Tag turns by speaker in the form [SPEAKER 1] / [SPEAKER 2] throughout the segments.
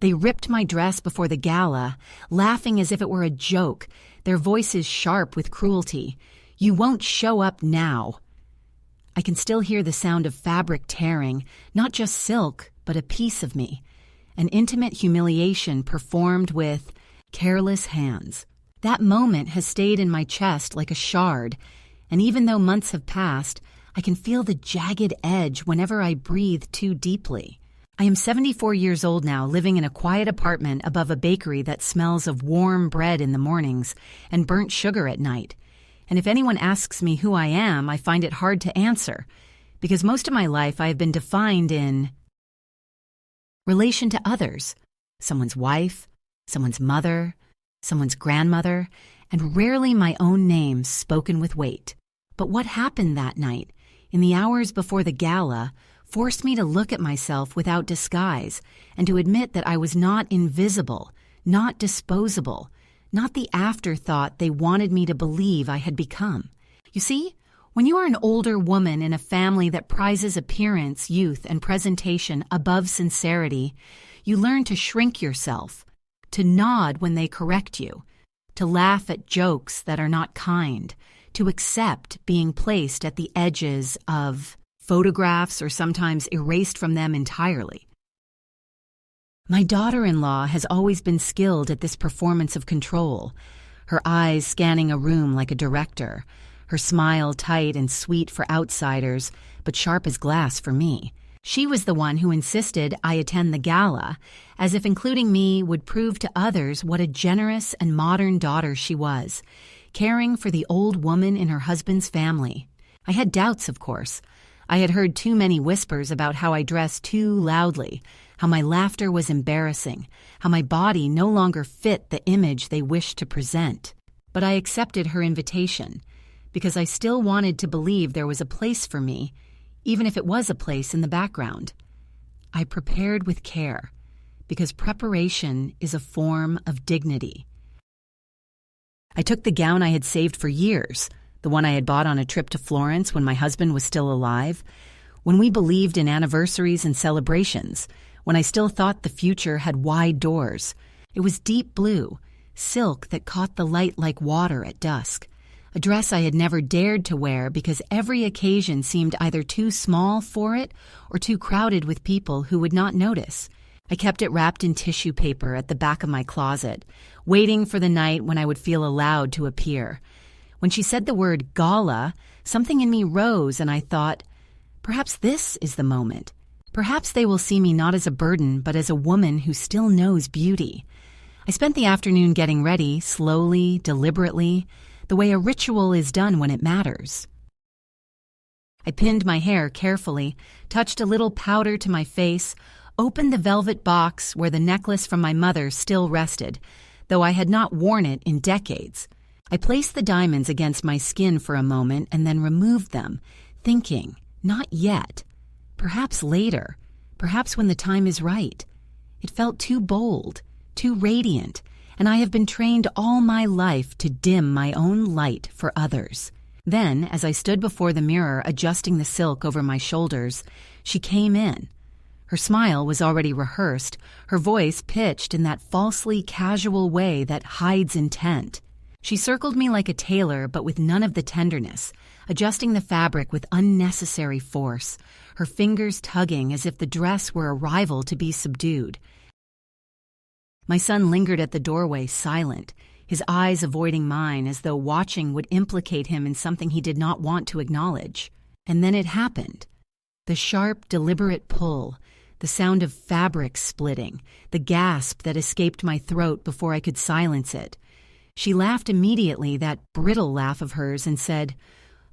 [SPEAKER 1] They ripped my dress before the gala, laughing as if it were a joke, their voices sharp with cruelty. "You won't show up now." I can still hear the sound of fabric tearing, not just silk, but a piece of me. An intimate humiliation performed with careless hands. That moment has stayed in my chest like a shard, and even though months have passed, I can feel the jagged edge whenever I breathe too deeply. I am 74 years old now, living in a quiet apartment above a bakery that smells of warm bread in the mornings and burnt sugar at night. And if anyone asks me who I am, I find it hard to answer, because most of my life I have been defined in relation to others, someone's wife, someone's mother, someone's grandmother, and rarely my own name spoken with weight. But what happened that night, in the hours before the gala, forced me to look at myself without disguise and to admit that I was not invisible, not disposable, not the afterthought they wanted me to believe I had become. You see, when you are an older woman in a family that prizes appearance, youth, and presentation above sincerity, you learn to shrink yourself, to nod when they correct you, to laugh at jokes that are not kind, to accept being placed at the edges of photographs or sometimes erased from them entirely. My daughter-in-law has always been skilled at this performance of control, her eyes scanning a room like a director, her smile tight and sweet for outsiders, but sharp as glass for me. She was the one who insisted I attend the gala, as if including me would prove to others what a generous and modern daughter she was, caring for the old woman in her husband's family. I had doubts, of course. I had heard too many whispers about how I dressed too loudly, how my laughter was embarrassing, how my body no longer fit the image they wished to present. But I accepted her invitation, because I still wanted to believe there was a place for me, even if it was a place in the background. I prepared with care, because preparation is a form of dignity. I took the gown I had saved for years, the one I had bought on a trip to Florence when my husband was still alive, when we believed in anniversaries and celebrations, when I still thought the future had wide doors. It was deep blue, silk that caught the light like water at dusk, a dress I had never dared to wear because every occasion seemed either too small for it or too crowded with people who would not notice. I kept it wrapped in tissue paper at the back of my closet, waiting for the night when I would feel allowed to appear. When she said the word gala, something in me rose and I thought, perhaps this is the moment. Perhaps they will see me not as a burden, but as a woman who still knows beauty. I spent the afternoon getting ready, slowly, deliberately, the way a ritual is done when it matters. I pinned my hair carefully, touched a little powder to my face, opened the velvet box where the necklace from my mother still rested, though I had not worn it in decades. I placed the diamonds against my skin for a moment and then removed them, thinking, not yet. Perhaps later, perhaps when the time is right. It felt too bold, too radiant, and I have been trained all my life to dim my own light for others. Then, as I stood before the mirror adjusting the silk over my shoulders, she came in. Her smile was already rehearsed, her voice pitched in that falsely casual way that hides intent. She circled me like a tailor, but with none of the tenderness, adjusting the fabric with unnecessary force, her fingers tugging as if the dress were a rival to be subdued. My son lingered at the doorway, silent, his eyes avoiding mine as though watching would implicate him in something he did not want to acknowledge. And then it happened. The sharp, deliberate pull, the sound of fabric splitting, the gasp that escaped my throat before I could silence it. She laughed immediately, that brittle laugh of hers, and said,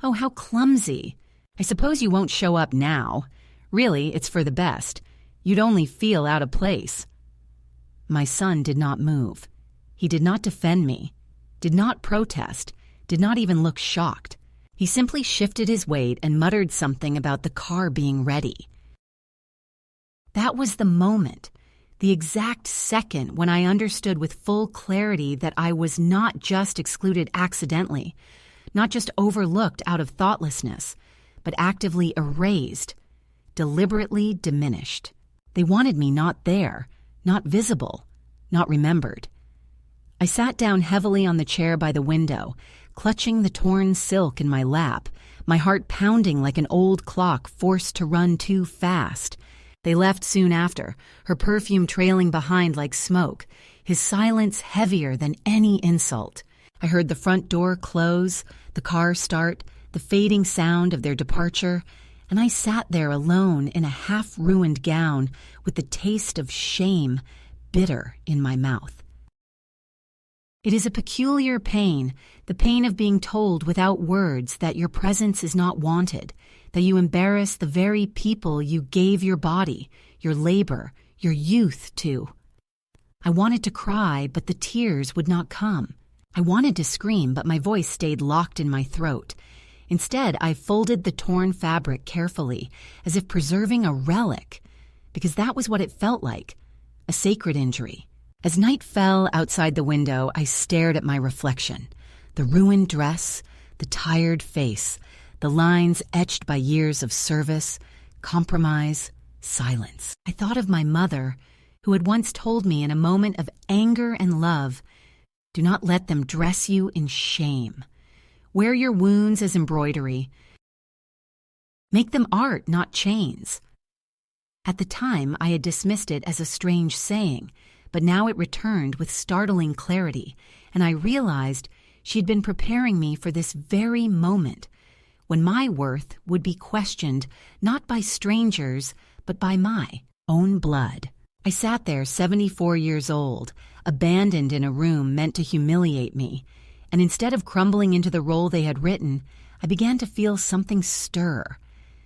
[SPEAKER 1] "Oh, how clumsy. I suppose you won't show up now. Really, it's for the best. You'd only feel out of place." My son did not move. He did not defend me, did not protest, did not even look shocked. He simply shifted his weight and muttered something about the car being ready. That was the moment, the exact second when I understood with full clarity that I was not just excluded accidentally, not just overlooked out of thoughtlessness, but actively erased, deliberately diminished. They wanted me not there, not visible, not remembered. I sat down heavily on the chair by the window, clutching the torn silk in my lap, my heart pounding like an old clock forced to run too fast. They left soon after, her perfume trailing behind like smoke, his silence heavier than any insult. I heard the front door close, the car start, the fading sound of their departure, and I sat there alone in a half-ruined gown with the taste of shame bitter in my mouth. It is a peculiar pain, the pain of being told without words that your presence is not wanted, that you embarrass the very people you gave your body, your labor, your youth to. I wanted to cry, but the tears would not come. I wanted to scream, but my voice stayed locked in my throat. Instead, I folded the torn fabric carefully, as if preserving a relic, because that was what it felt like, a sacred injury. As night fell outside the window, I stared at my reflection. The ruined dress, the tired face, the lines etched by years of service, compromise, silence. I thought of my mother, who had once told me in a moment of anger and love, "Do not let them dress you in shame. Wear your wounds as embroidery. Make them art, not chains." At the time, I had dismissed it as a strange saying, but now it returned with startling clarity, and I realized she'd been preparing me for this very moment, when my worth would be questioned not by strangers, but by my own blood. I sat there 74 years old, abandoned in a room meant to humiliate me, and instead of crumbling into the role they had written, I began to feel something stir,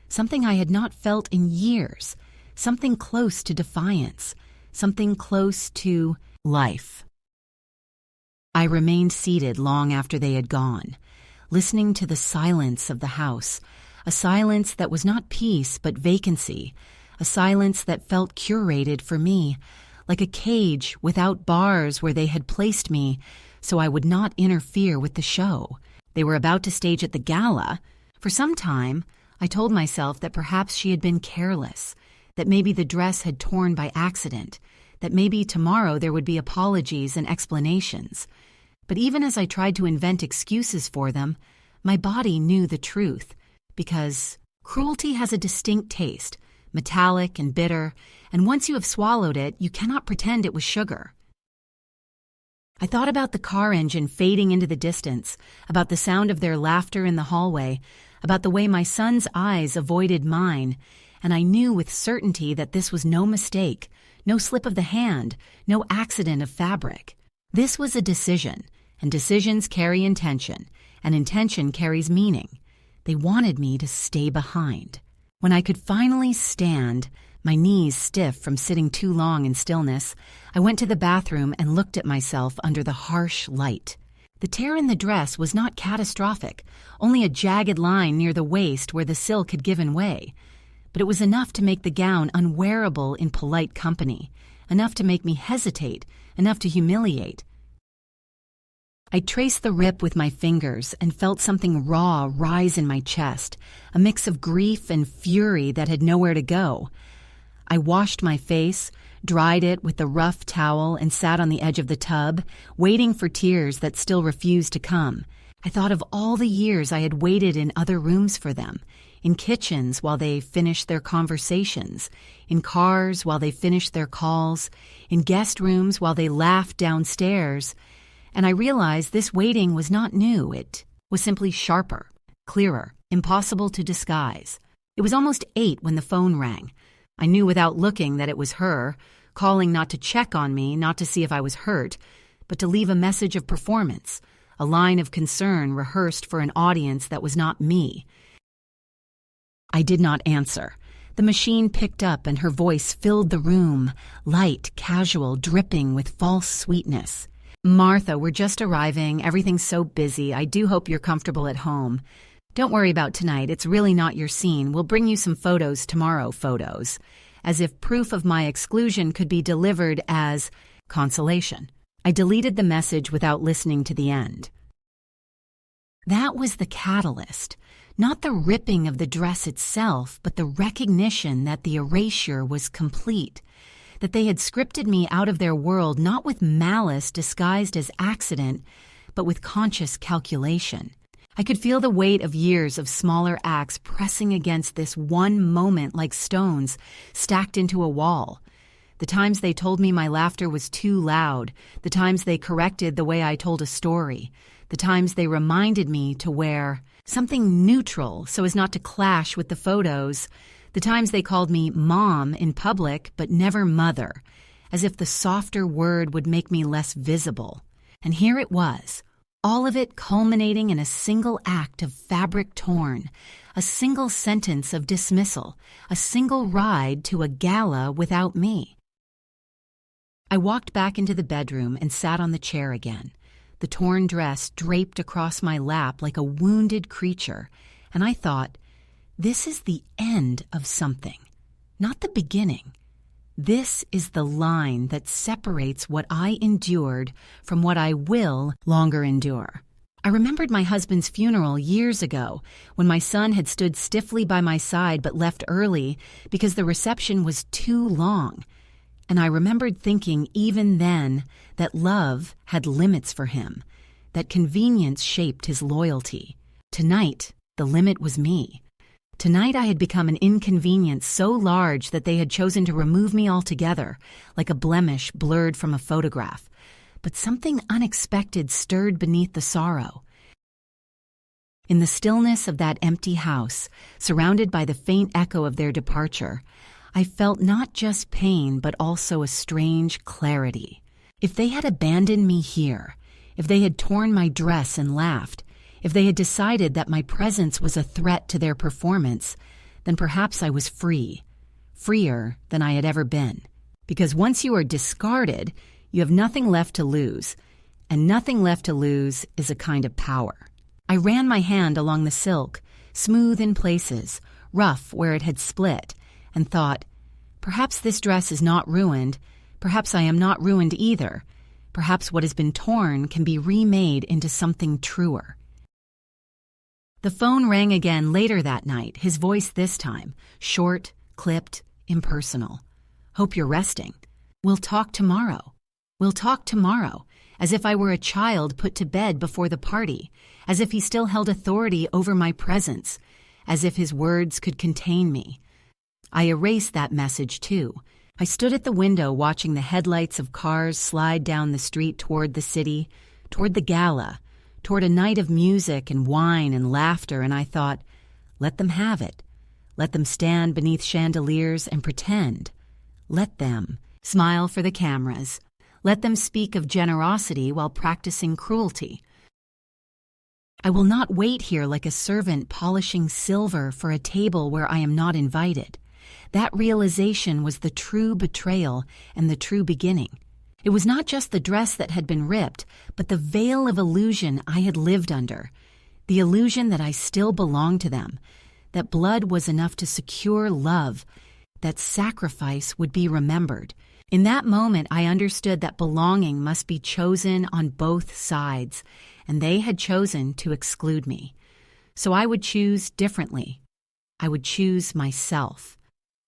[SPEAKER 1] something I had not felt in years, something close to defiance, something close to life. I remained seated long after they had gone, listening to the silence of the house, a silence that was not peace but vacancy, a silence that felt curated for me, like a cage without bars where they had placed me so I would not interfere with the show. They were about to stage at the Gala. For some time, I told myself that perhaps she had been careless, that maybe the dress had torn by accident, that maybe tomorrow there would be apologies and explanations. But even as I tried to invent excuses for them, my body knew the truth, because cruelty has a distinct taste, metallic and bitter, and once you have swallowed it, you cannot pretend it was sugar. I thought about the car engine fading into the distance, about the sound of their laughter in the hallway, about the way my son's eyes avoided mine, and I knew with certainty that this was no mistake, no slip of the hand, no accident of fabric. This was a decision, and decisions carry intention, and intention carries meaning. They wanted me to stay behind. When I could finally stand, my knees stiff from sitting too long in stillness, I went to the bathroom and looked at myself under the harsh light. The tear in the dress was not catastrophic, only a jagged line near the waist where the silk had given way. But it was enough to make the gown unwearable in polite company, enough to make me hesitate, enough to humiliate. I traced the rip with my fingers and felt something raw rise in my chest, a mix of grief and fury that had nowhere to go. I washed my face, dried it with the rough towel, and sat on the edge of the tub, waiting for tears that still refused to come. I thought of all the years I had waited in other rooms for them, in kitchens while they finished their conversations, in cars while they finished their calls, in guest rooms while they laughed downstairs, and I realized this waiting was not new. It was simply sharper, clearer, impossible to disguise. It was almost 8 when the phone rang. I knew without looking that it was her, calling not to check on me, not to see if I was hurt, but to leave a message of performance, a line of concern rehearsed for an audience that was not me. I did not answer. The machine picked up and her voice filled the room, light, casual, dripping with false sweetness. "Martha, we're just arriving. Everything's so busy. I do hope you're comfortable at home. Don't worry about tonight. It's really not your scene. We'll bring you some photos tomorrow." Photos. As if proof of my exclusion could be delivered as consolation. I deleted the message without listening to the end. That was the catalyst. Not the ripping of the dress itself, but the recognition that the erasure was complete. that they had scripted me out of their world not with malice disguised as accident, but with conscious calculation. I could feel the weight of years of smaller acts pressing against this one moment like stones stacked into a wall. The times they told me my laughter was too loud, the times they corrected the way I told a story, the times they reminded me to wear something neutral so as not to clash with the photos, the times they called me mom in public but never mother, as if the softer word would make me less visible. And here it was, all of it culminating in a single act of fabric torn, a single sentence of dismissal, a single ride to a gala without me. I walked back into the bedroom and sat on the chair again, the torn dress draped across my lap like a wounded creature, and I thought, this is the end of something, not the beginning. This is the line that separates what I endured from what I will longer endure. I remembered my husband's funeral years ago when my son had stood stiffly by my side but left early because the reception was too long. And I remembered thinking even then that love had limits for him, that convenience shaped his loyalty. Tonight, the limit was me. Tonight I had become an inconvenience so large that they had chosen to remove me altogether, like a blemish blurred from a photograph. But something unexpected stirred beneath the sorrow. In the stillness of that empty house, surrounded by the faint echo of their departure, I felt not just pain but also a strange clarity. If they had abandoned me here, if they had torn my dress and laughed, if they had decided that my presence was a threat to their performance, then perhaps I was free, freer than I had ever been. Because once you are discarded, you have nothing left to lose, and nothing left to lose is a kind of power. I ran my hand along the silk, smooth in places, rough where it had split, and thought, perhaps this dress is not ruined, perhaps I am not ruined either, perhaps what has been torn can be remade into something truer. The phone rang again later that night, his voice this time, short, clipped, impersonal. Hope you're resting. We'll talk tomorrow. We'll talk tomorrow, as if I were a child put to bed before the party, as if he still held authority over my presence, as if his words could contain me. I erased that message too. I stood at the window watching the headlights of cars slide down the street toward the city, toward the gala, toward a night of music and wine and laughter, and I thought, let them have it. Let them stand beneath chandeliers and pretend. Let them smile for the cameras. Let them speak of generosity while practicing cruelty. I will not wait here like a servant polishing silver for a table where I am not invited. That realization was the true betrayal and the true beginning. It was not just the dress that had been ripped, but the veil of illusion I had lived under, the illusion that I still belonged to them, that blood was enough to secure love, that sacrifice would be remembered. In that moment, I understood that belonging must be chosen on both sides, and they had chosen to exclude me. So I would choose differently. I would choose myself.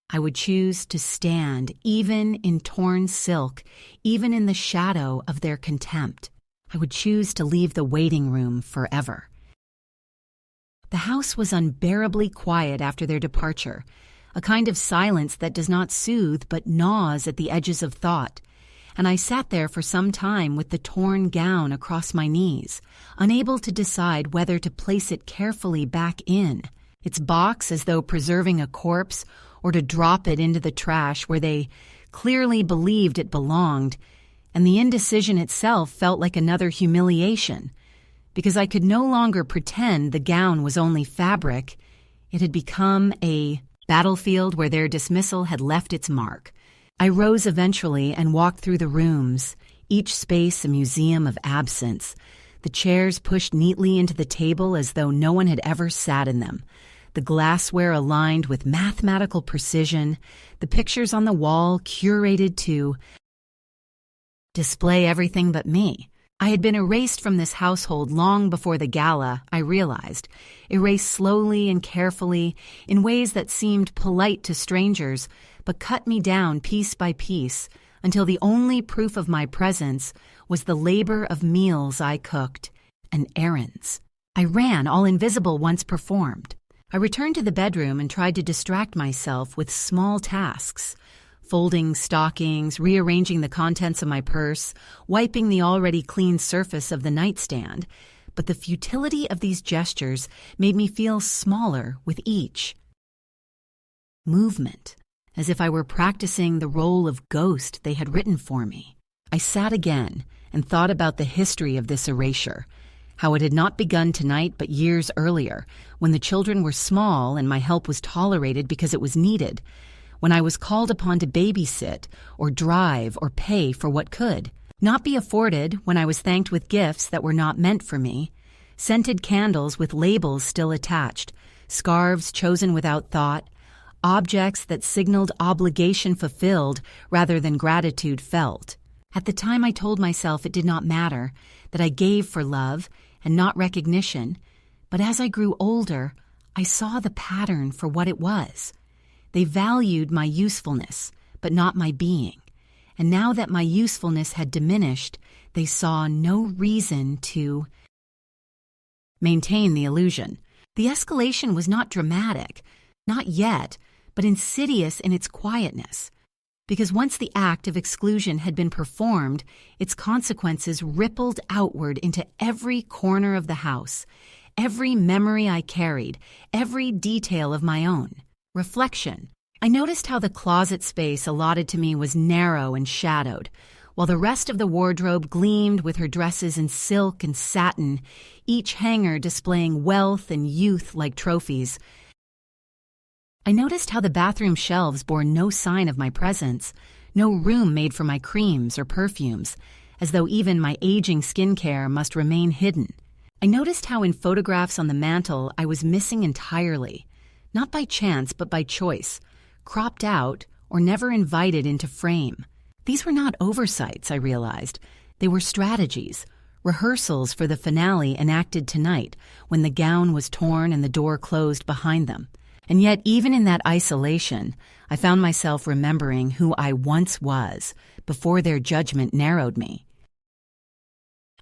[SPEAKER 1] I would choose to stand, even in torn silk, even in the shadow of their contempt. I would choose to leave the waiting room forever. The house was unbearably quiet after their departure, a kind of silence that does not soothe but gnaws at the edges of thought, and I sat there for some time with the torn gown across my knees, unable to decide whether to place it carefully back in, its box as though preserving a corpse, or to drop it into the trash where they clearly believed it belonged, and the indecision itself felt like another humiliation, because I could no longer pretend the gown was only fabric. It had become a battlefield where their dismissal had left its mark. I rose eventually and walked through the rooms, each space a museum of absence, the chairs pushed neatly into the table as though no one had ever sat in them, the glassware aligned with mathematical precision, the pictures on the wall curated to display everything but me. I had been erased from this household long before the gala, I realized, erased slowly and carefully in ways that seemed polite to strangers, but cut me down piece by piece until the only proof of my presence was the labor of meals I cooked and errands. I ran, all invisible once performed. I returned to the bedroom and tried to distract myself with small tasks, folding stockings, rearranging the contents of my purse, wiping the already clean surface of the nightstand, but the futility of these gestures made me feel smaller with each movement, as if I were practicing the role of ghost they had written for me. I sat again and thought about the history of this erasure, how it had not begun tonight but years earlier, when the children were small and my help was tolerated because it was needed, when I was called upon to babysit or drive or pay for what could not be afforded, when I was thanked with gifts that were not meant for me, scented candles with labels still attached, scarves chosen without thought, objects that signaled obligation fulfilled rather than gratitude felt. At the time I told myself it did not matter, that I gave for love and not recognition, but as I grew older, I saw the pattern for what it was. They valued my usefulness, but not my being. And now that my usefulness had diminished, they saw no reason to maintain the illusion. The escalation was not dramatic, not yet, but insidious in its quietness. Because once the act of exclusion had been performed, its consequences rippled outward into every corner of the house, every memory I carried, every detail of my own. Reflection. I noticed how the closet space allotted to me was narrow and shadowed, while the rest of the wardrobe gleamed with her dresses in silk and satin, each hanger displaying wealth and youth like trophies. I noticed how the bathroom shelves bore no sign of my presence, no room made for my creams or perfumes, as though even my aging skincare must remain hidden. I noticed how in photographs on the mantel I was missing entirely, not by chance but by choice, cropped out or never invited into frame. These were not oversights, I realized. They were strategies, rehearsals for the finale enacted tonight when the gown was torn and the door closed behind them. And yet, even in that isolation, I found myself remembering who I once was before their judgment narrowed me.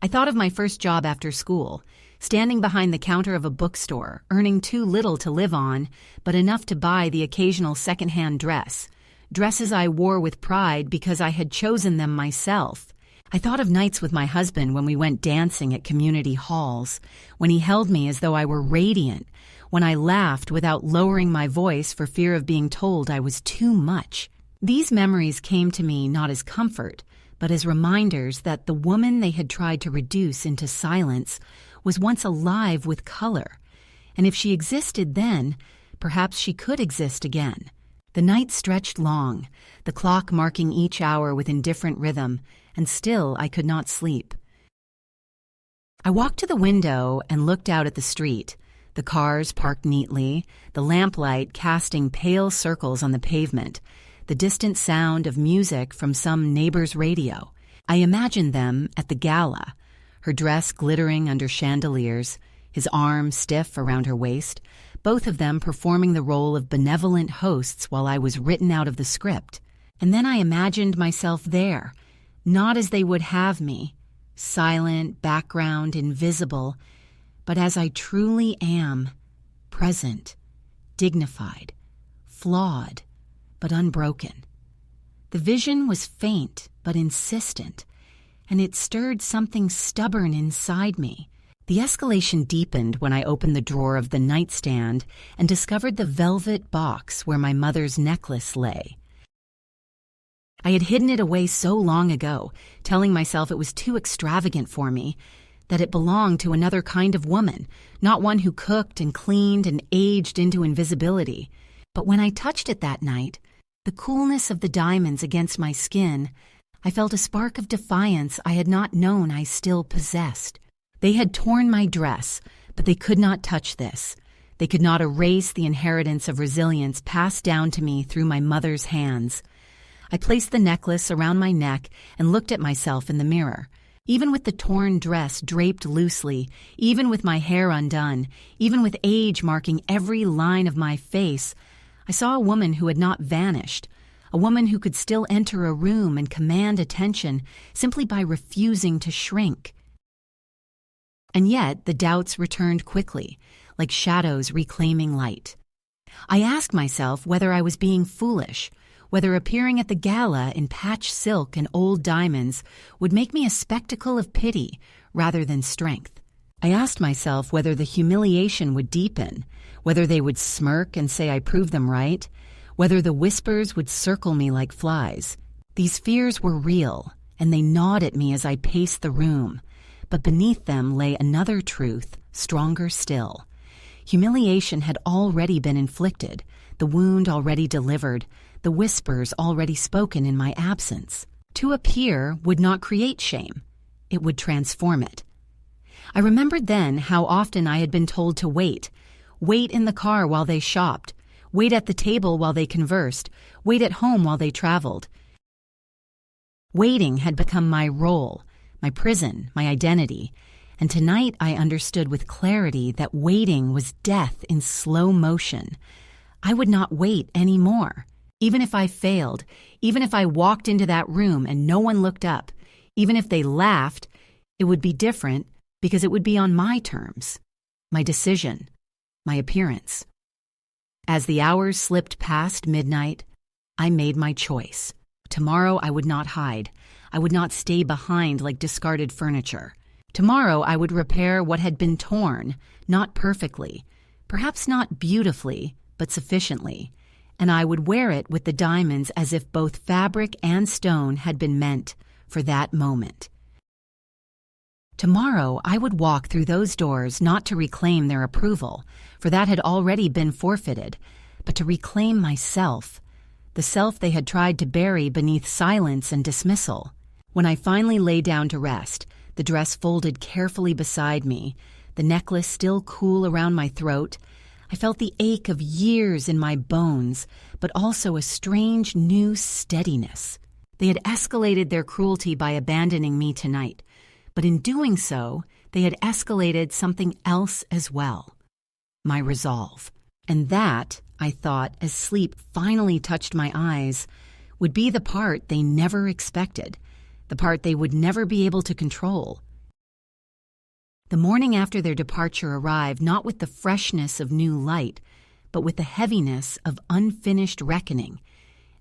[SPEAKER 1] I thought of my first job after school, standing behind the counter of a bookstore, earning too little to live on, but enough to buy the occasional second-hand dress, dresses I wore with pride because I had chosen them myself. I thought of nights with my husband when we went dancing at community halls, when he held me as though I were radiant, when I laughed without lowering my voice for fear of being told I was too much. These memories came to me not as comfort, but as reminders that the woman they had tried to reduce into silence was once alive with color, and if she existed then, perhaps she could exist again. The night stretched long, the clock marking each hour with indifferent rhythm, and still I could not sleep. I walked to the window and looked out at the street, the cars parked neatly, the lamplight casting pale circles on the pavement, the distant sound of music from some neighbor's radio. I imagined them at the gala, her dress glittering under chandeliers, his arm stiff around her waist, both of them performing the role of benevolent hosts while I was written out of the script. And then I imagined myself there, not as they would have me, silent, background, invisible, but as I truly am, present, dignified, flawed, but unbroken. The vision was faint but insistent, and it stirred something stubborn inside me. The escalation deepened when I opened the drawer of the nightstand and discovered the velvet box where my mother's necklace lay. I had hidden it away so long ago, telling myself it was too extravagant for me, that it belonged to another kind of woman, not one who cooked and cleaned and aged into invisibility. But when I touched it that night, the coolness of the diamonds against my skin, I felt a spark of defiance I had not known I still possessed. They had torn my dress, but they could not touch this. They could not erase the inheritance of resilience passed down to me through my mother's hands. I placed the necklace around my neck and looked at myself in the mirror. Even with the torn dress draped loosely, even with my hair undone, even with age marking every line of my face, I saw a woman who had not vanished, a woman who could still enter a room and command attention simply by refusing to shrink. And yet the doubts returned quickly, like shadows reclaiming light. I asked myself whether I was being foolish, whether appearing at the gala in patched silk and old diamonds would make me a spectacle of pity rather than strength. I asked myself whether the humiliation would deepen, whether they would smirk and say I proved them right, whether the whispers would circle me like flies. These fears were real, and they gnawed at me as I paced the room, but beneath them lay another truth, stronger still. Humiliation had already been inflicted, the wound already delivered, the whispers already spoken in my absence. To appear would not create shame. It would transform it. I remembered then how often I had been told to wait in the car while they shopped, wait at the table while they conversed, wait at home while they traveled. Waiting had become my role, my prison, my identity, and tonight I understood with clarity that waiting was death in slow motion. I would not wait anymore. Even if I failed, even if I walked into that room and no one looked up, even if they laughed, it would be different because it would be on my terms, my decision, my appearance. As the hours slipped past midnight, I made my choice. Tomorrow I would not hide. I would not stay behind like discarded furniture. Tomorrow I would repair what had been torn, not perfectly, perhaps not beautifully, but sufficiently, and I would wear it with the diamonds as if both fabric and stone had been meant for that moment. Tomorrow I would walk through those doors not to reclaim their approval, for that had already been forfeited, but to reclaim myself, the self they had tried to bury beneath silence and dismissal. When I finally lay down to rest, the dress folded carefully beside me, the necklace still cool around my throat, I felt the ache of years in my bones, but also a strange new steadiness. They had escalated their cruelty by abandoning me tonight, but in doing so, they had escalated something else as well. My resolve. And that, I thought, as sleep finally touched my eyes, would be the part they never expected, the part they would never be able to control. The morning after their departure arrived not with the freshness of new light, but with the heaviness of unfinished reckoning,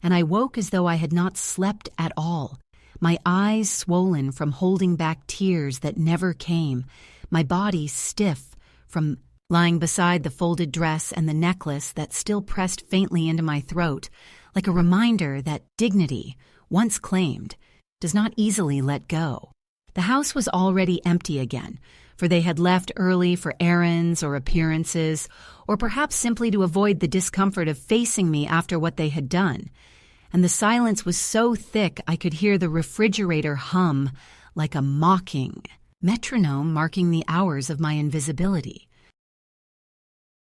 [SPEAKER 1] and I woke as though I had not slept at all, my eyes swollen from holding back tears that never came, my body stiff from lying beside the folded dress and the necklace that still pressed faintly into my throat, like a reminder that dignity, once claimed, does not easily let go. The house was already empty again, for they had left early for errands or appearances, or perhaps simply to avoid the discomfort of facing me after what they had done. And the silence was so thick I could hear the refrigerator hum like a mocking metronome marking the hours of my invisibility.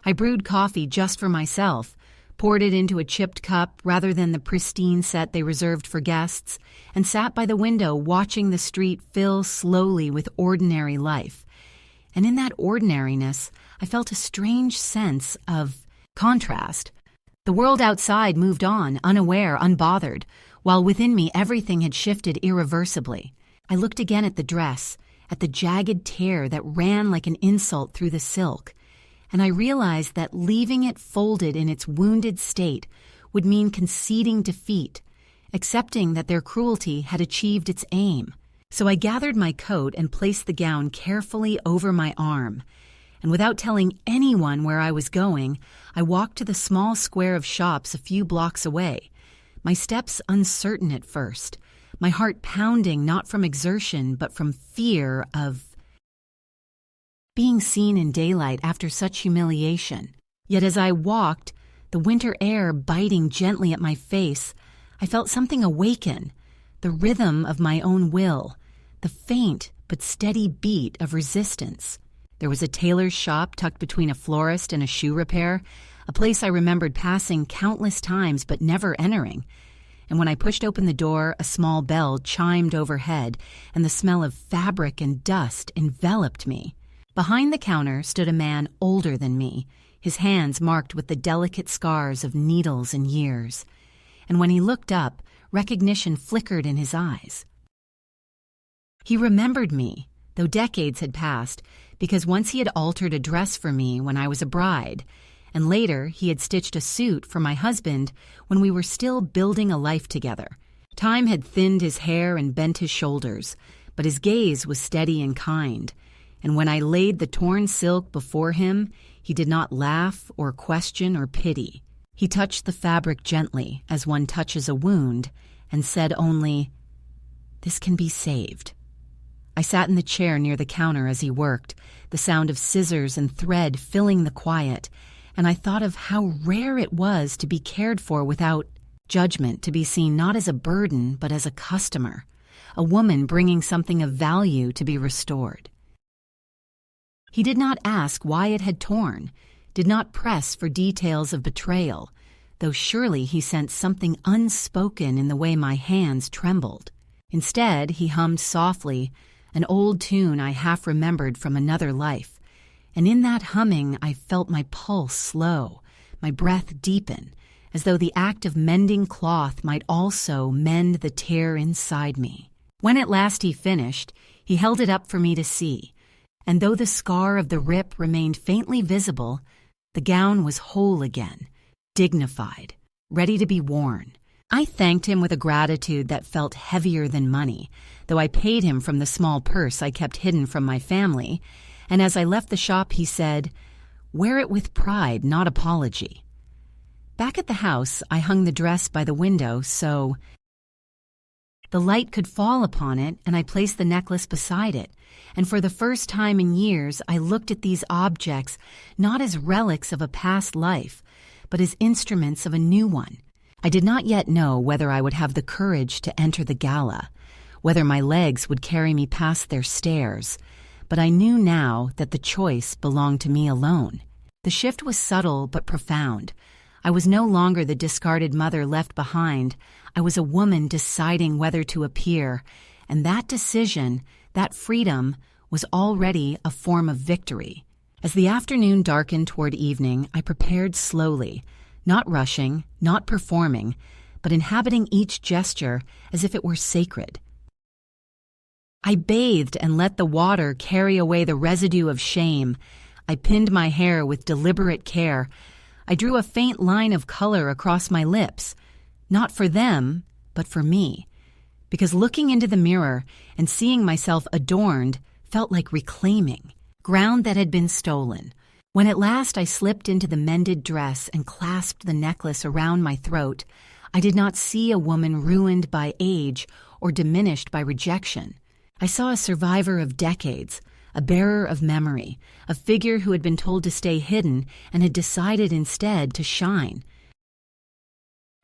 [SPEAKER 1] I brewed coffee just for myself, poured it into a chipped cup rather than the pristine set they reserved for guests, and sat by the window watching the street fill slowly with ordinary life. And in that ordinariness, I felt a strange sense of contrast. The world outside moved on, unaware, unbothered, while within me everything had shifted irreversibly. I looked again at the dress, at the jagged tear that ran like an insult through the silk, and I realized that leaving it folded in its wounded state would mean conceding defeat, accepting that their cruelty had achieved its aim. So I gathered my coat and placed the gown carefully over my arm, and without telling anyone where I was going, I walked to the small square of shops a few blocks away, my steps uncertain at first, my heart pounding not from exertion but from fear of being seen in daylight after such humiliation. Yet as I walked, the winter air biting gently at my face, I felt something awaken, the rhythm of my own will, the faint but steady beat of resistance. There was a tailor's shop tucked between a florist and a shoe repair, a place I remembered passing countless times but never entering. and when I pushed open the door, a small bell chimed overhead, and the smell of fabric and dust enveloped me. Behind the counter stood a man older than me, his hands marked with the delicate scars of needles and years. And when he looked up, recognition flickered in his eyes. He remembered me, though decades had passed, because once he had altered a dress for me when I was a bride, and later he had stitched a suit for my husband when we were still building a life together. Time had thinned his hair and bent his shoulders, but his gaze was steady and kind, and when I laid the torn silk before him, he did not laugh or question or pity. He touched the fabric gently, as one touches a wound, and said only, "This can be saved." I sat in the chair near the counter as he worked, the sound of scissors and thread filling the quiet, and I thought of how rare it was to be cared for without judgment, to be seen not as a burden but as a customer, a woman bringing something of value to be restored. He did not ask why it had torn, did not press for details of betrayal, though surely he sensed something unspoken in the way my hands trembled. Instead, he hummed softly, an old tune I half remembered from another life, and in that humming I felt my pulse slow, my breath deepen, as though the act of mending cloth might also mend the tear inside me. When at last he finished, he held it up for me to see, and though the scar of the rip remained faintly visible, the gown was whole again, dignified, ready to be worn. I thanked him with a gratitude that felt heavier than money, though I paid him from the small purse I kept hidden from my family, and as I left the shop he said, "Wear it with pride, not apology." Back at the house, I hung the dress by the window so the light could fall upon it, and I placed the necklace beside it, and for the first time in years I looked at these objects not as relics of a past life, but as instruments of a new one. I did not yet know whether I would have the courage to enter the gala, whether my legs would carry me past their stairs, but I knew now that the choice belonged to me alone. The shift was subtle but profound. I was no longer the discarded mother left behind. I was a woman deciding whether to appear, and that decision, that freedom, was already a form of victory. As the afternoon darkened toward evening, I prepared slowly, not rushing, not performing, but inhabiting each gesture as if it were sacred. I bathed and let the water carry away the residue of shame. I pinned my hair with deliberate care. I drew a faint line of color across my lips, not for them, but for me, because looking into the mirror and seeing myself adorned felt like reclaiming ground that had been stolen. When at last I slipped into the mended dress and clasped the necklace around my throat, I did not see a woman ruined by age or diminished by rejection. I saw a survivor of decades, a bearer of memory, a figure who had been told to stay hidden and had decided instead to shine.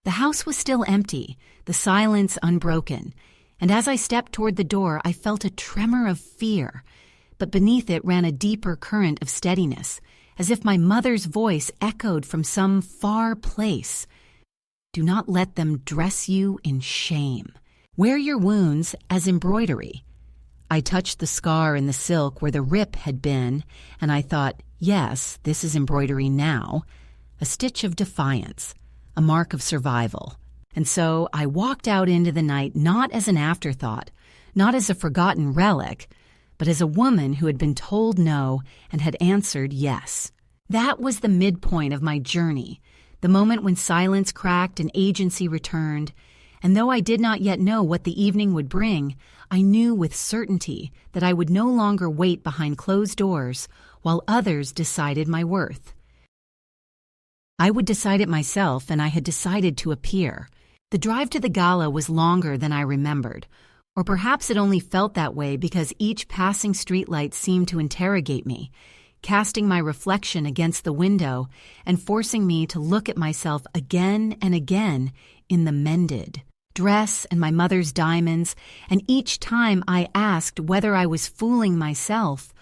[SPEAKER 1] The house was still empty, the silence unbroken, and as I stepped toward the door, I felt a tremor of fear, but beneath it ran a deeper current of steadiness, as if my mother's voice echoed from some far place. Do not let them dress you in shame. Wear your wounds as embroidery. I touched the scar in the silk where the rip had been, and I thought, yes, this is embroidery now, a stitch of defiance, a mark of survival. And so I walked out into the night not as an afterthought, not as a forgotten relic, but as a woman who had been told no and had answered yes. That was the midpoint of my journey, the moment when silence cracked and agency returned, and though I did not yet know what the evening would bring, I knew with certainty that I would no longer wait behind closed doors while others decided my worth. I would decide it myself, and I had decided to appear. The drive to the gala was longer than I remembered, or perhaps it only felt that way because each passing streetlight seemed to interrogate me, casting my reflection against the window and forcing me to look at myself again and again in the mended dress and my mother's diamonds, and each time I asked whether I was fooling myself,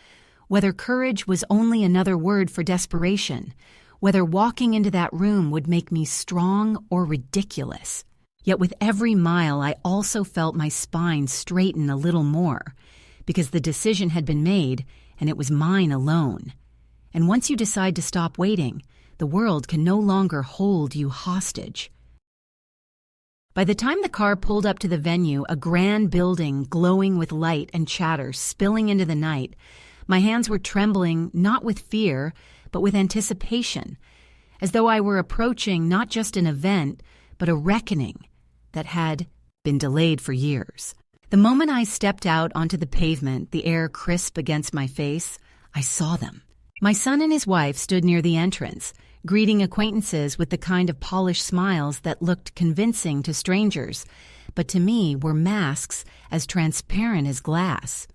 [SPEAKER 1] whether courage was only another word for desperation, whether walking into that room would make me strong or ridiculous. Yet with every mile, I also felt my spine straighten a little more, because the decision had been made, and it was mine alone. And once you decide to stop waiting, the world can no longer hold you hostage. By the time the car pulled up to the venue, a grand building glowing with light and chatter spilling into the night, my hands were trembling not with fear, but with anticipation, as though I were approaching not just an event, but a reckoning that had been delayed for years. The moment I stepped out onto the pavement, the air crisp against my face, I saw them. My son and his wife stood near the entrance, greeting acquaintances with the kind of polished smiles that looked convincing to strangers, but to me were masks as transparent as glass.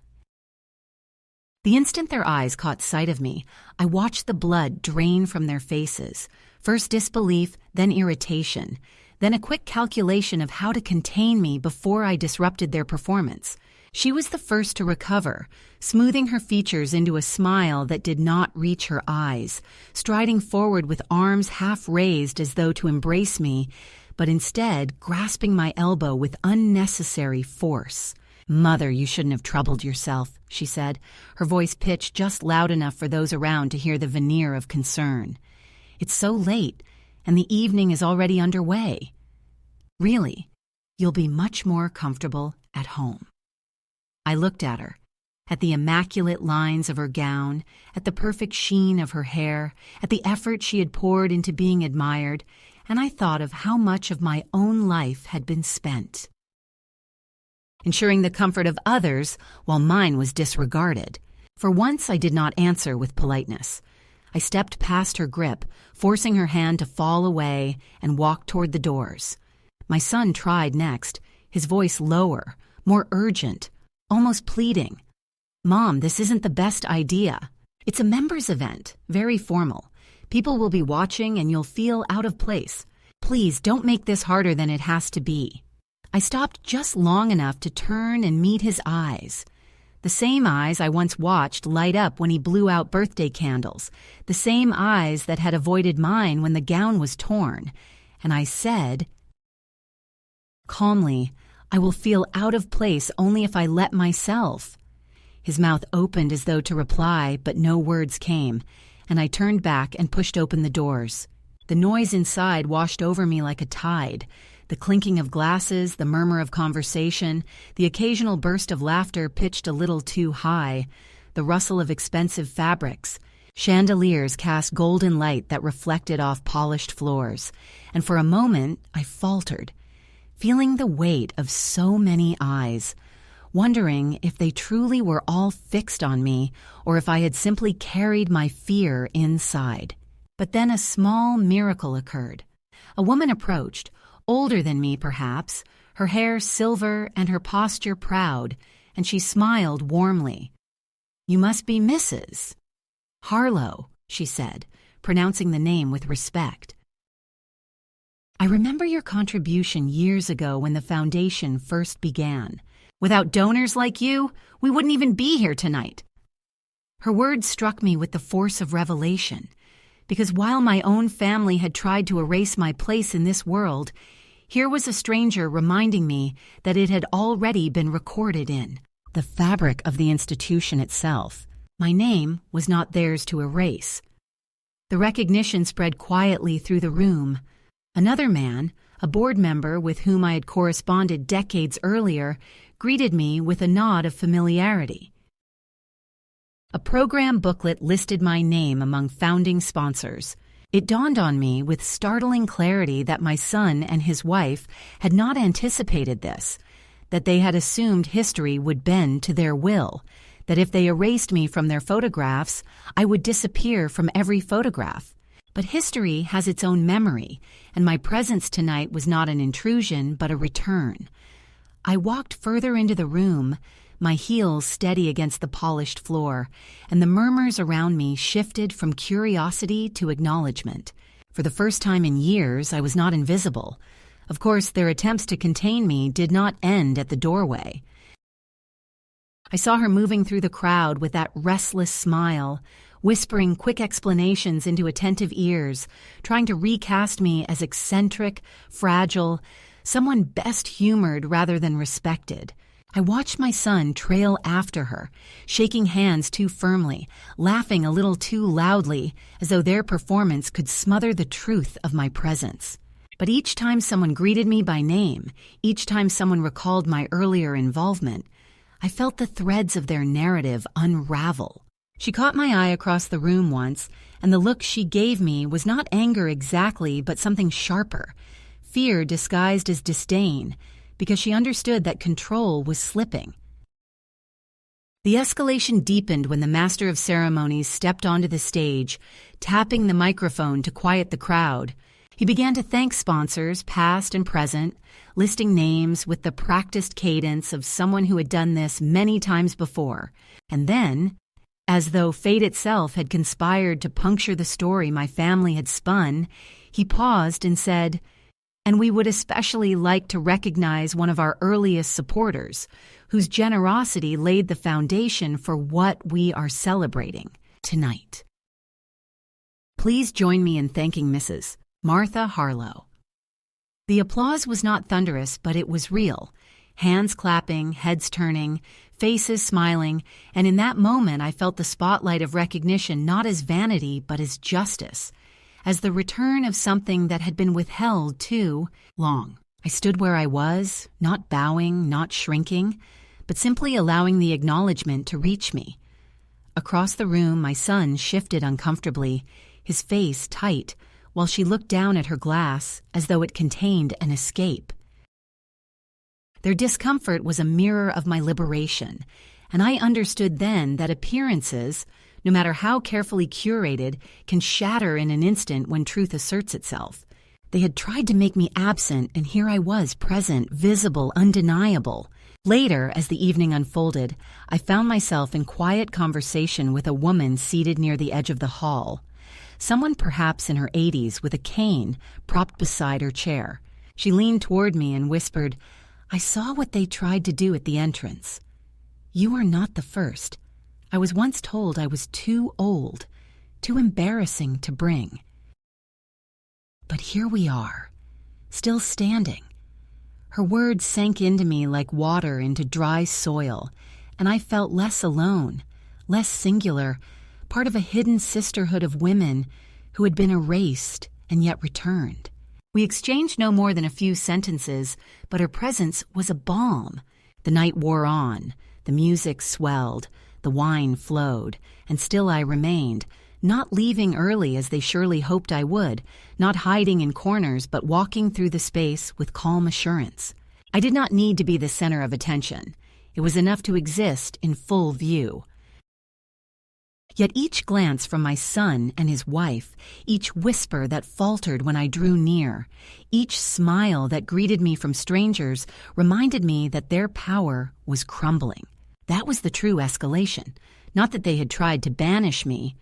[SPEAKER 1] The instant their eyes caught sight of me, I watched the blood drain from their faces, first disbelief, then irritation, then a quick calculation of how to contain me before I disrupted their performance. She was the first to recover, smoothing her features into a smile that did not reach her eyes, striding forward with arms half raised as though to embrace me, but instead grasping my elbow with unnecessary force. "Mother, you shouldn't have troubled yourself," she said, her voice pitched just loud enough for those around to hear the veneer of concern. "It's so late, and the evening is already underway. Really, you'll be much more comfortable at home." I looked at her, at the immaculate lines of her gown, at the perfect sheen of her hair, at the effort she had poured into being admired, and I thought of how much of my own life had been spent ensuring the comfort of others while mine was disregarded. For once, I did not answer with politeness. I stepped past her grip, forcing her hand to fall away, and walked toward the doors. My son tried next, his voice lower, more urgent, almost pleading. "Mom, this isn't the best idea. It's a members' event, very formal. People will be watching and you'll feel out of place. Please don't make this harder than it has to be." I stopped just long enough to turn and meet his eyes. The same eyes I once watched light up when he blew out birthday candles, the same eyes that had avoided mine when the gown was torn. And I said, calmly, "I will feel out of place only if I let myself." His mouth opened as though to reply, but no words came, and I turned back and pushed open the doors. The noise inside washed over me like a tide. The clinking of glasses, the murmur of conversation, the occasional burst of laughter pitched a little too high, the rustle of expensive fabrics. Chandeliers cast golden light that reflected off polished floors, and for a moment I faltered, feeling the weight of so many eyes, wondering if they truly were all fixed on me or if I had simply carried my fear inside. But then a small miracle occurred. A woman approached, older than me perhaps, her hair silver and her posture proud, and she smiled warmly. "You must be Mrs. Harlow," she said, pronouncing the name with respect. "I remember your contribution years ago when the foundation first began. Without donors like you, we wouldn't even be here tonight." Her words struck me with the force of revelation, because while my own family had tried to erase my place in this world, here was a stranger reminding me that it had already been recorded in the fabric of the institution itself. My name was not theirs to erase. The recognition spread quietly through the room. Another man, a board member with whom I had corresponded decades earlier, greeted me with a nod of familiarity. A program booklet listed my name among founding sponsors. It dawned on me with startling clarity that my son and his wife had not anticipated this, that they had assumed history would bend to their will, that if they erased me from their photographs, I would disappear from every photograph. But history has its own memory, and my presence tonight was not an intrusion but a return. I walked further into the room, my heels steady against the polished floor, and the murmurs around me shifted from curiosity to acknowledgement. For the first time in years, I was not invisible. Of course, their attempts to contain me did not end at the doorway. I saw her moving through the crowd with that restless smile, whispering quick explanations into attentive ears, trying to recast me as eccentric, fragile, someone best humored rather than respected. I watched my son trail after her, shaking hands too firmly, laughing a little too loudly, as though their performance could smother the truth of my presence. But each time someone greeted me by name, each time someone recalled my earlier involvement, I felt the threads of their narrative unravel. She caught my eye across the room once, and the look she gave me was not anger exactly, but something sharper, fear disguised as disdain, because she understood that control was slipping. The escalation deepened when the master of ceremonies stepped onto the stage, tapping the microphone to quiet the crowd. He began to thank sponsors, past and present, listing names with the practiced cadence of someone who had done this many times before. And then, as though fate itself had conspired to puncture the story my family had spun, he paused and said, "And we would especially like to recognize one of our earliest supporters, whose generosity laid the foundation for what we are celebrating tonight. Please join me in thanking Mrs. Martha Harlow." The applause was not thunderous, but it was real. Hands clapping, heads turning, faces smiling, and in that moment I felt the spotlight of recognition not as vanity but as justice, as the return of something that had been withheld too long. I stood where I was, not bowing, not shrinking, but simply allowing the acknowledgement to reach me. Across the room, my son shifted uncomfortably, his face tight, while she looked down at her glass as though it contained an escape. Their discomfort was a mirror of my liberation, and I understood then that appearances, no matter how carefully curated, can shatter in an instant when truth asserts itself. They had tried to make me absent, and here I was, present, visible, undeniable. Later, as the evening unfolded, I found myself in quiet conversation with a woman seated near the edge of the hall. Someone perhaps in her 80s with a cane propped beside her chair. She leaned toward me and whispered, "I saw what they tried to do at the entrance. You are not the first. I was once told I was too old, too embarrassing to bring. But here we are, still standing." Her words sank into me like water into dry soil, and I felt less alone, less singular, part of a hidden sisterhood of women who had been erased and yet returned. We exchanged no more than a few sentences, but her presence was a balm. The night wore on, the music swelled, the wine flowed, and still I remained, not leaving early as they surely hoped I would, not hiding in corners but walking through the space with calm assurance. I did not need to be the center of attention. It was enough to exist in full view. Yet each glance from my son and his wife, each whisper that faltered when I drew near, each smile that greeted me from strangers reminded me that their power was crumbling. That was the true escalation. Not that they had tried to banish me,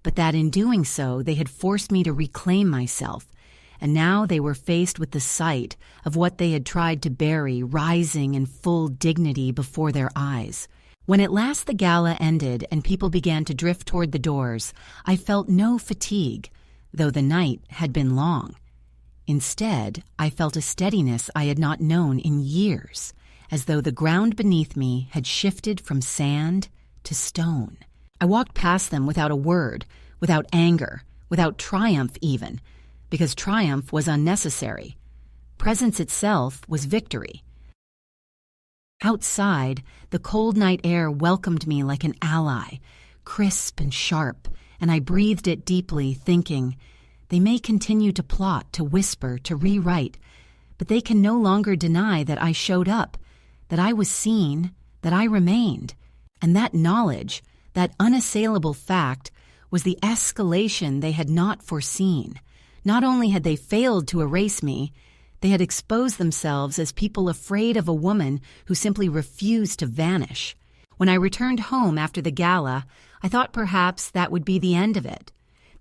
[SPEAKER 1] but that in doing so they had forced me to reclaim myself, and now they were faced with the sight of what they had tried to bury rising in full dignity before their eyes. When at last the gala ended and people began to drift toward the doors, I felt no fatigue, though the night had been long. Instead, I felt a steadiness I had not known in years, as though the ground beneath me had shifted from sand to stone. I walked past them without a word, without anger, without triumph even, because triumph was unnecessary. Presence itself was victory. Outside, the cold night air welcomed me like an ally, crisp and sharp, and I breathed it deeply, thinking, they may continue to plot, to whisper, to rewrite, but they can no longer deny that I showed up, that I was seen, that I remained, and that knowledge, that unassailable fact, was the escalation they had not foreseen. Not only had they failed to erase me, they had exposed themselves as people afraid of a woman who simply refused to vanish. When I returned home after the gala, I thought perhaps that would be the end of it,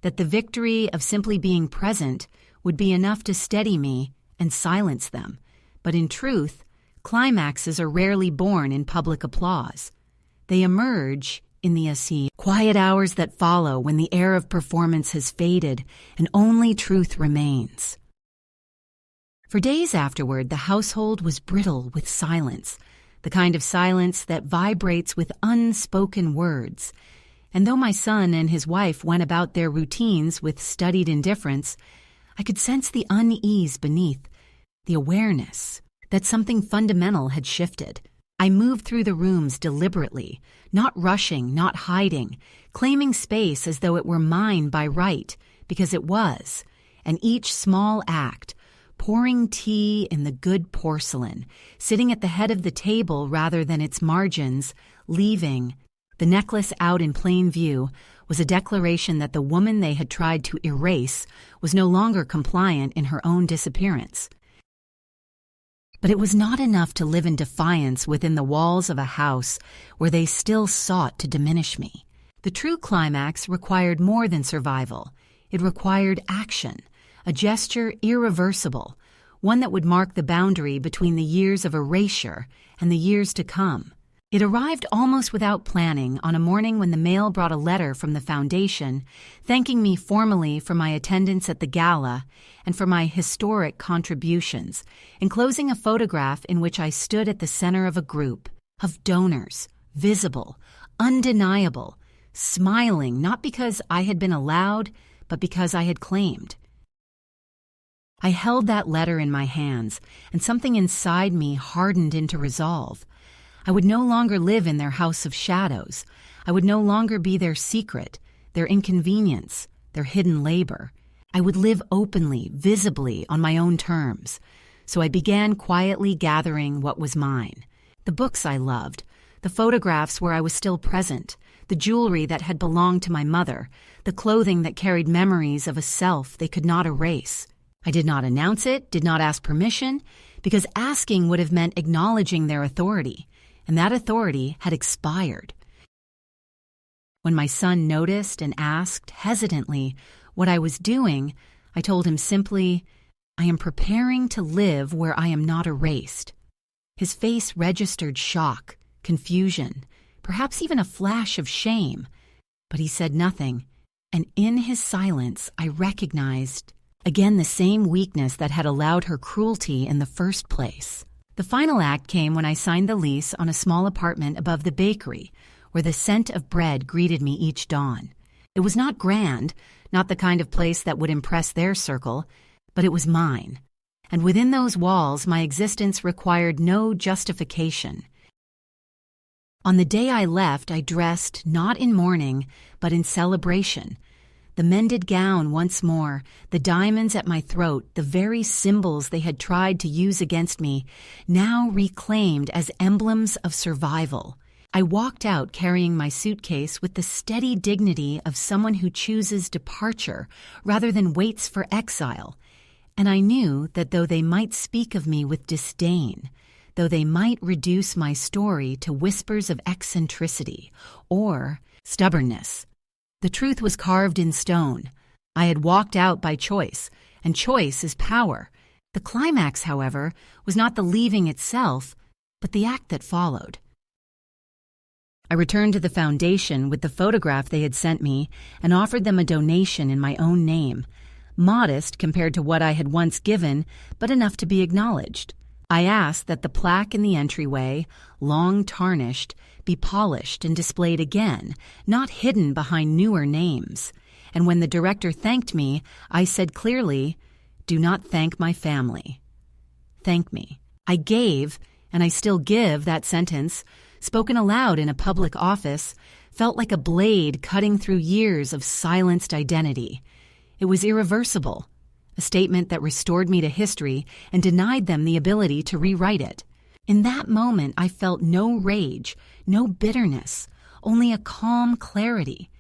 [SPEAKER 1] that the victory of simply being present would be enough to steady me and silence them. But in truth, climaxes are rarely born in public applause. They emerge in the quiet hours that follow when the air of performance has faded and only truth remains. For days afterward, the household was brittle with silence, the kind of silence that vibrates with unspoken words. And though my son and his wife went about their routines with studied indifference, I could sense the unease beneath, the awareness that something fundamental had shifted. I moved through the rooms deliberately, not rushing, not hiding, claiming space as though it were mine by right, because it was, and each small act, pouring tea in the good porcelain, sitting at the head of the table rather than its margins, leaving the necklace out in plain view, was a declaration that the woman they had tried to erase was no longer compliant in her own disappearance. But it was not enough to live in defiance within the walls of a house where they still sought to diminish me. The true climax required more than survival. It required action, a gesture irreversible, one that would mark the boundary between the years of erasure and the years to come. It arrived almost without planning on a morning when the mail brought a letter from the foundation thanking me formally for my attendance at the gala and for my historic contributions, enclosing a photograph in which I stood at the center of a group of donors, visible, undeniable, smiling not because I had been allowed, but because I had claimed. I held that letter in my hands, and something inside me hardened into resolve. I would no longer live in their house of shadows. I would no longer be their secret, their inconvenience, their hidden labor. I would live openly, visibly, on my own terms. So I began quietly gathering what was mine. The books I loved, the photographs where I was still present, the jewelry that had belonged to my mother, the clothing that carried memories of a self they could not erase. I did not announce it, did not ask permission, because asking would have meant acknowledging their authority, and that authority had expired. When my son noticed and asked hesitantly what I was doing, I told him simply, "I am preparing to live where I am not erased." His face registered shock, confusion, perhaps even a flash of shame, but he said nothing, and in his silence I recognized again the same weakness that had allowed her cruelty in the first place. The final act came when I signed the lease on a small apartment above the bakery, where the scent of bread greeted me each dawn. It was not grand, not the kind of place that would impress their circle, but it was mine. And within those walls, my existence required no justification. On the day I left, I dressed not in mourning, but in celebration. The mended gown once more, the diamonds at my throat, the very symbols they had tried to use against me, now reclaimed as emblems of survival. I walked out carrying my suitcase with the steady dignity of someone who chooses departure rather than waits for exile. And I knew that though they might speak of me with disdain, though they might reduce my story to whispers of eccentricity or stubbornness, the truth was carved in stone. I had walked out by choice, and choice is power. The climax, however, was not the leaving itself, but the act that followed. I returned to the foundation with the photograph they had sent me and offered them a donation in my own name, modest compared to what I had once given, but enough to be acknowledged. I asked that the plaque in the entryway, long tarnished, be polished and displayed again, not hidden behind newer names. And when the director thanked me, I said clearly, "Do not thank my family. Thank me." I gave, and I still give, that sentence, spoken aloud in a public office, felt like a blade cutting through years of silenced identity. It was irreversible, a statement that restored me to history and denied them the ability to rewrite it. In that moment, I felt no rage, no bitterness, only a calm clarity,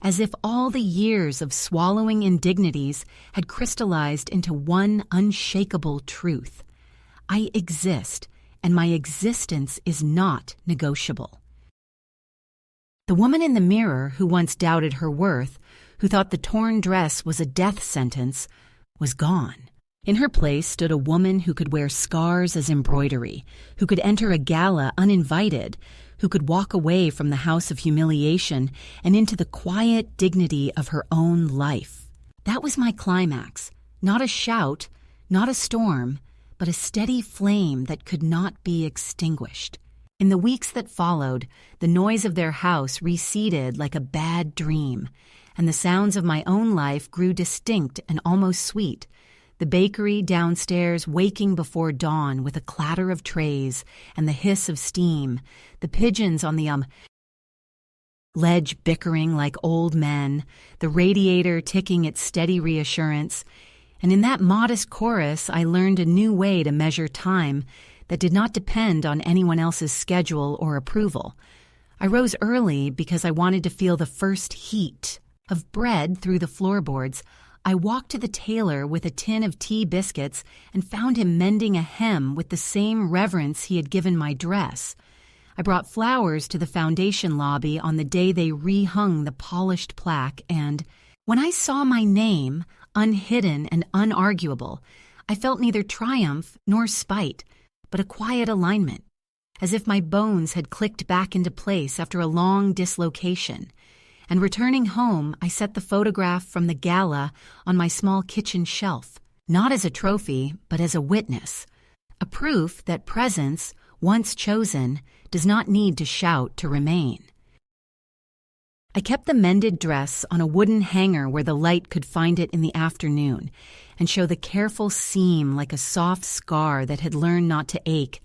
[SPEAKER 1] as if all the years of swallowing indignities had crystallized into one unshakable truth. I exist, and my existence is not negotiable. The woman in the mirror who once doubted her worth, who thought the torn dress was a death sentence, was gone. In her place stood a woman who could wear scars as embroidery, who could enter a gala uninvited, who could walk away from the house of humiliation and into the quiet dignity of her own life. That was my climax, not a shout, not a storm, but a steady flame that could not be extinguished. In the weeks that followed, the noise of their house receded like a bad dream, and the sounds of my own life grew distinct and almost sweet. The bakery downstairs waking before dawn with a clatter of trays and the hiss of steam, the pigeons on the ledge bickering like old men, the radiator ticking its steady reassurance, and in that modest chorus I learned a new way to measure time that did not depend on anyone else's schedule or approval. I rose early because I wanted to feel the first heat of bread through the floorboards. I walked to the tailor with a tin of tea biscuits and found him mending a hem with the same reverence he had given my dress. I brought flowers to the foundation lobby on the day they rehung the polished plaque, and when I saw my name, unhidden and unarguable, I felt neither triumph nor spite, but a quiet alignment, as if my bones had clicked back into place after a long dislocation. And returning home, I set the photograph from the gala on my small kitchen shelf, not as a trophy, but as a witness, a proof that presence, once chosen, does not need to shout to remain. I kept the mended dress on a wooden hanger where the light could find it in the afternoon and show the careful seam like a soft scar that had learned not to ache,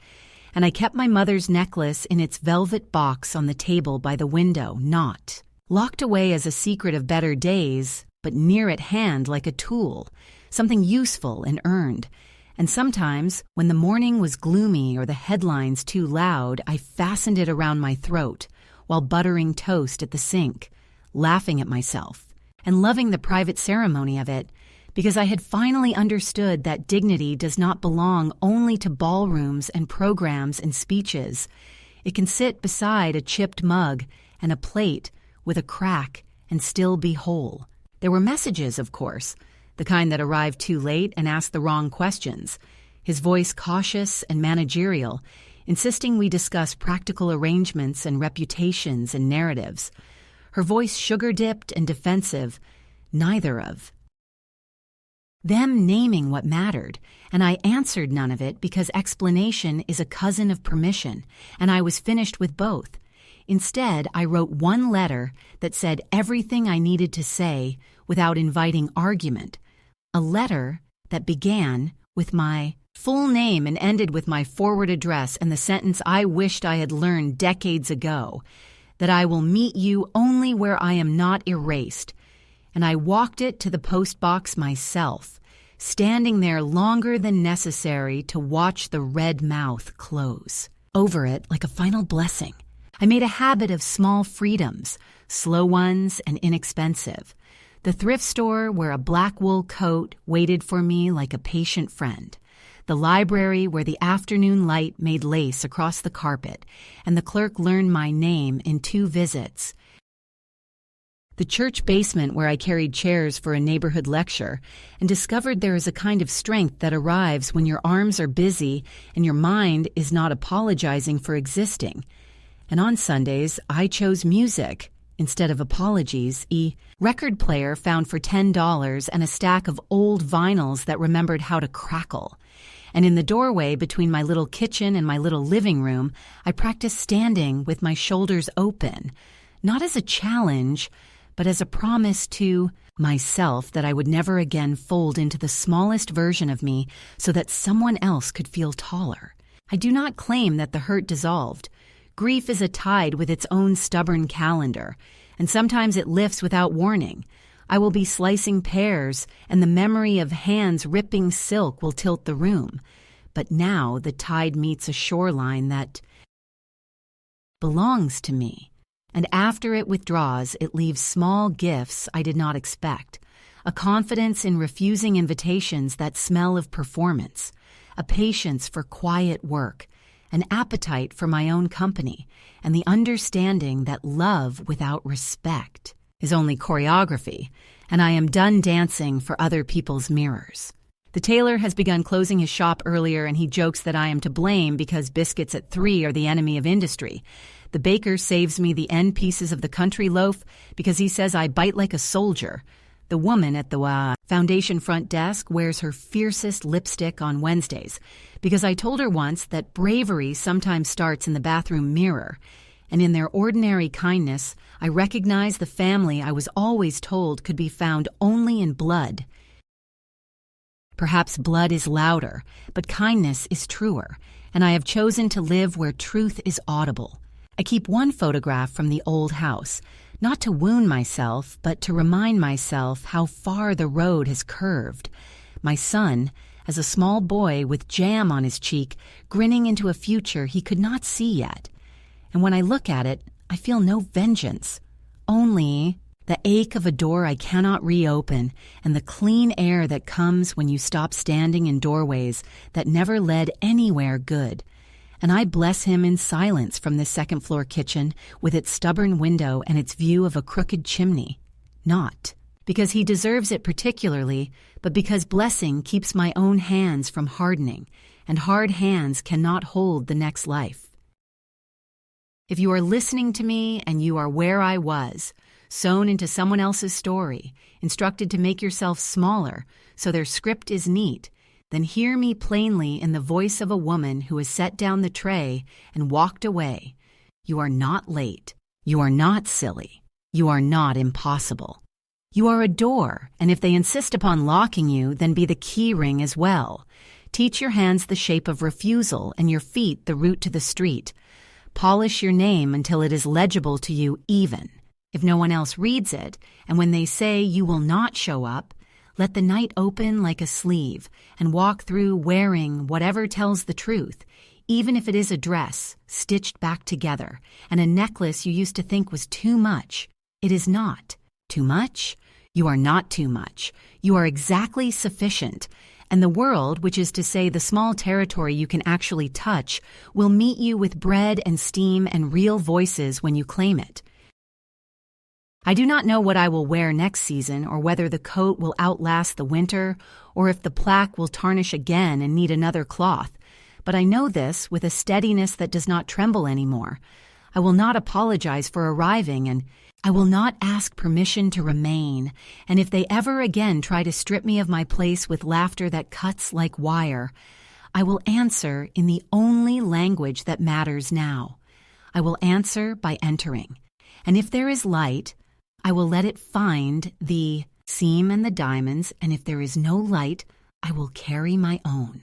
[SPEAKER 1] and I kept my mother's necklace in its velvet box on the table by the window, not locked away as a secret of better days, but near at hand like a tool, something useful and earned. And sometimes, when the morning was gloomy or the headlines too loud, I fastened it around my throat while buttering toast at the sink, laughing at myself and loving the private ceremony of it, because I had finally understood that dignity does not belong only to ballrooms and programs and speeches. It can sit beside a chipped mug and a plate with a crack and still be whole. There were messages, of course, the kind that arrived too late and asked the wrong questions, his voice cautious and managerial, insisting we discuss practical arrangements and reputations and narratives. Her voice sugar-dipped and defensive, neither of them naming what mattered, and I answered none of it because explanation is a cousin of permission, and I was finished with both. Instead, I wrote one letter that said everything I needed to say without inviting argument, a letter that began with my full name and ended with my forward address and the sentence I wished I had learned decades ago, that I will meet you only where I am not erased. And I walked it to the post box myself, standing there longer than necessary to watch the red mouth close over it like a final blessing. I made a habit of small freedoms, slow ones and inexpensive. The thrift store where a black wool coat waited for me like a patient friend. The library where the afternoon light made lace across the carpet, and the clerk learned my name in 2 visits. The church basement where I carried chairs for a neighborhood lecture and discovered there is a kind of strength that arrives when your arms are busy and your mind is not apologizing for existing. And on Sundays, I chose music instead of apologies. A record player found for $10 and a stack of old vinyls that remembered how to crackle. And in the doorway between my little kitchen and my little living room, I practiced standing with my shoulders open, not as a challenge, but as a promise to myself that I would never again fold into the smallest version of me so that someone else could feel taller. I do not claim that the hurt dissolved. Grief is a tide with its own stubborn calendar, and sometimes it lifts without warning. I will be slicing pears, and the memory of hands ripping silk will tilt the room. But now the tide meets a shoreline that belongs to me, and after it withdraws, it leaves small gifts I did not expect, a confidence in refusing invitations that smell of performance, a patience for quiet work, an appetite for my own company, and the understanding that love without respect is only choreography, and I am done dancing for other people's mirrors. The tailor has begun closing his shop earlier, and he jokes that I am to blame because biscuits at 3 are the enemy of industry. The baker saves me the end pieces of the country loaf because he says I bite like a soldier. The woman at the foundation front desk wears her fiercest lipstick on Wednesdays because I told her once that bravery sometimes starts in the bathroom mirror, and in their ordinary kindness, I recognize the family I was always told could be found only in blood. Perhaps blood is louder, but kindness is truer, and I have chosen to live where truth is audible. I keep one photograph from the old house, not to wound myself, but to remind myself how far the road has curved. My son, as a small boy with jam on his cheek, grinning into a future he could not see yet. And when I look at it, I feel no vengeance, only the ache of a door I cannot reopen and the clean air that comes when you stop standing in doorways that never led anywhere good. And I bless him in silence from the second-floor kitchen with its stubborn window and its view of a crooked chimney. Not because he deserves it particularly, but because blessing keeps my own hands from hardening, and hard hands cannot hold the next life. If you are listening to me and you are where I was, sewn into someone else's story, instructed to make yourself smaller so their script is neat, then hear me plainly in the voice of a woman who has set down the tray and walked away. You are not late. You are not silly. You are not impossible. You are a door, and if they insist upon locking you, then be the key ring as well. Teach your hands the shape of refusal and your feet the route to the street. Polish your name until it is legible to you even. If no one else reads it, and when they say you will not show up, let the night open like a sleeve and walk through wearing whatever tells the truth, even if it is a dress stitched back together and a necklace you used to think was too much. It is not. Too much? You are not too much. You are exactly sufficient. And the world, which is to say the small territory you can actually touch, will meet you with bread and steam and real voices when you claim it. I do not know what I will wear next season, or whether the coat will outlast the winter, or if the plaque will tarnish again and need another cloth. But I know this with a steadiness that does not tremble anymore. I will not apologize for arriving, and I will not ask permission to remain. And if they ever again try to strip me of my place with laughter that cuts like wire, I will answer in the only language that matters now. I will answer by entering. And if there is light, I will let it find the seam and the diamonds, and if there is no light, I will carry my own.